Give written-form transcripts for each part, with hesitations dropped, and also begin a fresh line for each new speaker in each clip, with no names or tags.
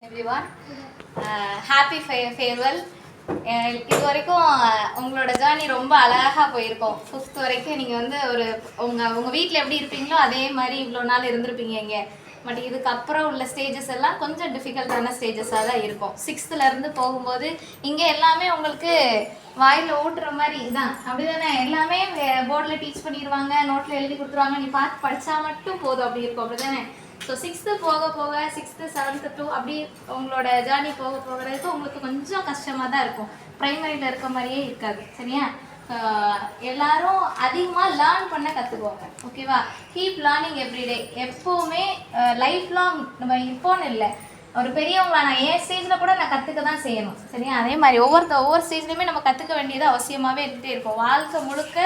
Everyone happy farewell. இது வரைக்கும் உங்களோட ஜேர்னி ரொம்ப அழகாக போயிருக்கோம். 5th வரைக்கும் நீங்கள் வந்து உங்கள் வீட்டில் எப்படி இருப்பீங்களோ அதே மாதிரி இவ்வளோ நாள் இருந்திருப்பீங்க இங்கே. பட் இதுக்கப்புறம் உள்ள ஸ்டேஜஸ் எல்லாம் கொஞ்சம் டிஃபிகல்ட்டான ஸ்டேஜஸாக தான் இருக்கும். 6th போகும்போது இங்கே எல்லாமே உங்களுக்கு வாயில் ஊட்டுற மாதிரி தான், அப்படி தானே? எல்லாமே போர்டில் டீச் பண்ணிடுவாங்க, நோட்டில் எழுதி கொடுத்துருவாங்க, நீ பார்த்து படித்தா மட்டும் போதும், அப்படி இருக்கும், அப்படி தானே? ஸோ 6th போக போக 6th 7th 2 அப்படி உங்களோட ஜேர்னி போக போகிறதுக்கு உங்களுக்கு கொஞ்சம் கஷ்டமாக தான் இருக்கும். ப்ரைமரியில் இருக்க மாதிரியே இருக்காது, சரியா? எல்லாரும் அதிகமாக லேர்ன் பண்ண கற்றுக்குவாங்க, ஓகேவா? Keep learning everyday. எப்போவுமே லைஃப் லாங், நம்ம இப்போன்னு இல்லை, ஒரு பெரியவங்களா நான் என் ஸ்டேஜில் கூட நான் கற்றுக்க தான் செய்யணும், சரியா? அதே மாதிரி ஒவ்வொரு ஸ்டேஜ்லையுமே நம்ம கற்றுக்க வேண்டியது அவசியமாகவே இருந்துகிட்டே இருக்கும். வாழ்க்கை முழுக்க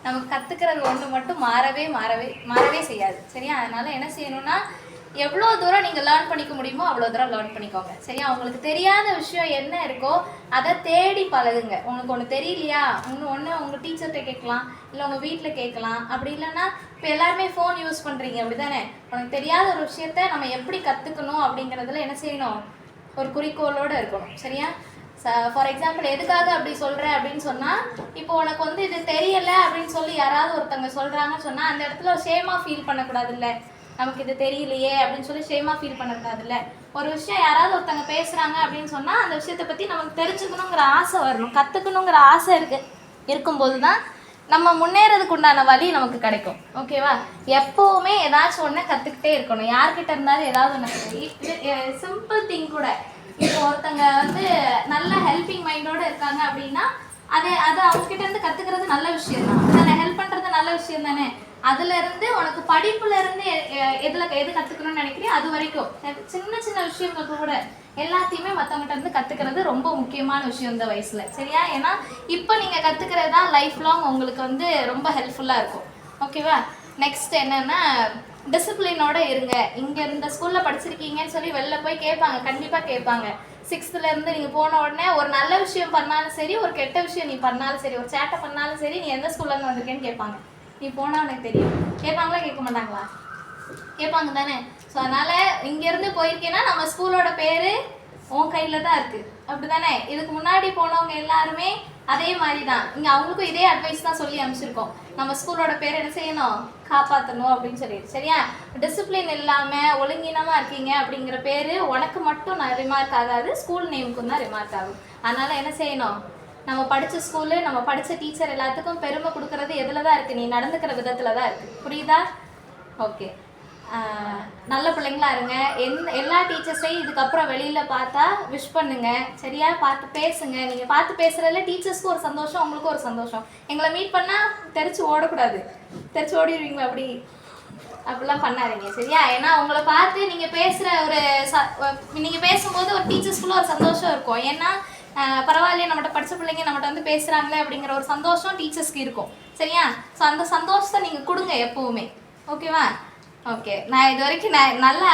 நமக்கு கற்றுக்கிறது ஒன்று மட்டும் மாறவே செய்யாது, சரியா? அதனால் என்ன செய்யணும்னா, எவ்வளோ தூரம் நீங்கள் லேர்ன் பண்ணிக்க முடியுமோ அவ்வளோ தூரம் லேர்ன் பண்ணிக்கோங்க, சரியா? உங்களுக்கு தெரியாத விஷயம் என்ன இருக்கோ அதை தேடி பழகுங்க. உங்களுக்கு ஒன்று தெரியலையா, ஒன்று உங்கள் டீச்சர்கிட்ட கேட்கலாம், இல்லை உங்கள் வீட்டில் கேட்கலாம். அப்படி இல்லைன்னா இப்போ எல்லாருமே ஃபோன் யூஸ் பண்ணுறீங்க, அப்படி தானே? உனக்கு தெரியாத ஒரு விஷயத்த நம்ம எப்படி கற்றுக்கணும் அப்படிங்கிறதுல என்ன செய்யணும், ஒரு குறிக்கோளோடு இருக்கணும், சரியா? ஃபார் எக்ஸாம்பிள் எதுக்காக அப்படி சொல்கிறேன் அப்படின்னு சொன்னால், இப்போ உனக்கு வந்து இது தெரியலை அப்படின்னு சொல்லி யாராவது ஒருத்தவங்க சொல்கிறாங்கன்னு சொன்னால் அந்த இடத்துல ஷேமாக ஃபீல் பண்ணக்கூடாதுல்ல. நமக்கு இது தெரியலையே அப்படின்னு சொல்லி ஷேமாக ஃபீல் பண்ணக்கூடாதுல்ல. ஒரு விஷயம் யாராவது ஒருத்தவங்க பேசுகிறாங்க அப்படின்னு சொன்னால் அந்த விஷயத்தை பற்றி நமக்கு தெரிஞ்சுக்கணுங்கிற ஆசை வரணும், கற்றுக்கணுங்கிற ஆசை இருக்கும்போது தான் நம்ம முன்னேறதுக்கு உண்டான வழி நமக்கு கிடைக்கும், ஓகேவா? எப்போவுமே ஏதாச்சும் ஒன்று கற்றுக்கிட்டே இருக்கணும். யார்கிட்ட இருந்தாலும் ஏதாவது ஒன்று. சிம்பிள் திங் கூட, இப்போ ஒருத்தங்க வந்து நல்ல ஹெல்பிங் மைண்டோடு இருக்காங்க அப்படின்னா அது அவங்ககிட்ட இருந்து கற்றுக்கிறது நல்ல விஷயம் தான், அதை ஹெல்ப் பண்ணுறது நல்ல விஷயம் தானே? அதுலேருந்து உனக்கு படிப்புலேருந்து எது கற்றுக்கணும்னு நினைக்கிறீங்க அது வரைக்கும் சின்ன சின்ன விஷயங்கள் கூட எல்லாத்தையுமே மற்றவங்ககிட்ட இருந்து கற்றுக்கிறது ரொம்ப முக்கியமான விஷயம் இந்த வயசில், சரியா? ஏன்னா இப்போ நீங்கள் கற்றுக்கிறது தான் லைஃப் லாங் உங்களுக்கு வந்து ரொம்ப ஹெல்ப்ஃபுல்லாக இருக்கும், ஓகேவா? நெக்ஸ்ட் என்னென்னா, டிசிப்ளினோடு இருங்க. இங்கே இந்த ஸ்கூலில் படிச்சிருக்கீங்கன்னு சொல்லி வெளில போய் கேட்பாங்க, கண்டிப்பாக கேட்பாங்க. 6th நீங்கள் போன உடனே ஒரு நல்ல விஷயம் பண்ணாலும் சரி, ஒரு கெட்ட விஷயம் நீ பண்ணாலும் சரி, ஒரு சேட்டை பண்ணாலும் சரி, நீ எந்த ஸ்கூல்லேருந்து வந்திருக்கேன்னு கேட்பாங்க. நீ போனால் உனக்கு தெரியும். கேட்பாங்களா கேட்க மாட்டாங்களா? கேட்பாங்க தானே? ஸோ அதனால் இங்கேருந்து போயிருக்கேன்னா நம்ம ஸ்கூலோட பேர் உன் கையில் தான் இருக்குது, அப்படி தானே? இதுக்கு முன்னாடி போனவங்க எல்லாருமே அதே மாதிரி தான். இங்கே அவங்களுக்கும் இதே அட்வைஸ் தான் சொல்லி அனுப்பிச்சிருக்கோம். நம்ம ஸ்கூலோட பேர் என்ன செய்யணும், காப்பாற்றணும் அப்படின்னு சொல்லிட்டு, சரியா? டிசிப்ளின் இல்லாமல் ஒழுங்கினமாக இருக்கீங்க அப்படிங்கிற பேர் உனக்கு மட்டும் ரிமார்க் ஆகாது, ஸ்கூல் நேமுக்கும் தான் ரிமார்க் ஆகும். அதனால் என்ன செய்யணும், நம்ம படித்த ஸ்கூலு, நம்ம படித்த டீச்சர் எல்லாத்துக்கும் பெருமை கொடுக்கறது எதில் தான் இருக்குது, நீ நடந்துக்கிற விதத்தில் தான் இருக்குது, புரியுதா? ஓகே, நல்ல பிள்ளைங்களா இருங்க. எல்லா டீச்சர்ஸையும் இதுக்கப்புறம் வெளியில் பார்த்தா விஷ் பண்ணுங்க, சரியா? பார்த்து பேசுங்க. நீங்கள் பார்த்து பேசுகிறதுல டீச்சர்ஸ்க்கும் ஒரு சந்தோஷம், உங்களுக்கும் ஒரு சந்தோஷம். எங்களை மீட் பண்ணால் தெரிச்சு ஓடக்கூடாது, தெரிச்சு ஓடிடுவீங்களா? அப்படிலாம் பண்ணாதீங்க, சரியா? ஏன்னா உங்களை பார்த்து நீங்கள் நீங்கள் பேசும்போது ஒரு டீச்சர்ஸ்குள்ளே ஒரு சந்தோஷம் இருக்கும். ஏன்னா பரவாயில்லையே, நம்மகிட்ட படித்த பிள்ளைங்க நம்மகிட்ட வந்து பேசுகிறாங்களே அப்படிங்கிற ஒரு சந்தோஷம் டீச்சர்ஸ்க்கு இருக்கும், சரியா? ஸோ அந்த சந்தோஷத்தை நீங்கள் கொடுங்க எப்போவுமே, ஓகேவா? ஓகே, நான் இது வரைக்கும் நல்லா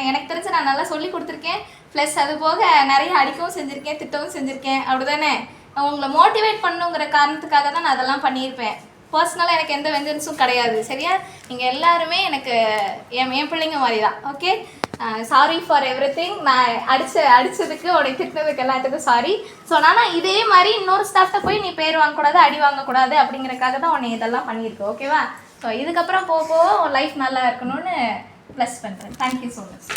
எனக்கு தெரிஞ்சு நான் நல்லா சொல்லி கொடுத்துருக்கேன். ப்ளஸ் அது போக நிறைய அடிக்கவும் செஞ்சுருக்கேன், திட்டவும் செஞ்சுருக்கேன், அப்படி தானே? உங்களை மோட்டிவேட் பண்ணுங்கிற காரணத்துக்காக தான் நான் அதெல்லாம் பண்ணியிருப்பேன். பர்சனலாக எனக்கு எந்த வெஞ்சன்ஸும் கிடையாது, சரியா? நீங்கள் எல்லாருமே எனக்கு என் பிள்ளைங்க மாதிரி தான், ஓகே? Sorry for everything. நான் அடித்ததுக்கு உனக்கு திட்டினதுக்கு எல்லாத்துக்கும் சாரி. ஸோ நான் இதே மாதிரி இன்னொரு ஸ்டாஃப்ட்ட போய் நீ பேர் வாங்கக்கூடாது, அடி வாங்கக்கூடாது அப்படிங்கிறக்காக தான் உன்னை இதெல்லாம் பண்ணியிருக்கேன், ஓகேவா? ஸோ இதுக்கப்புறம் போக உன் லைஃப் நல்லா இருக்கணும்னு ப்ளஸ் பண்ணுறேன். Thank you so much.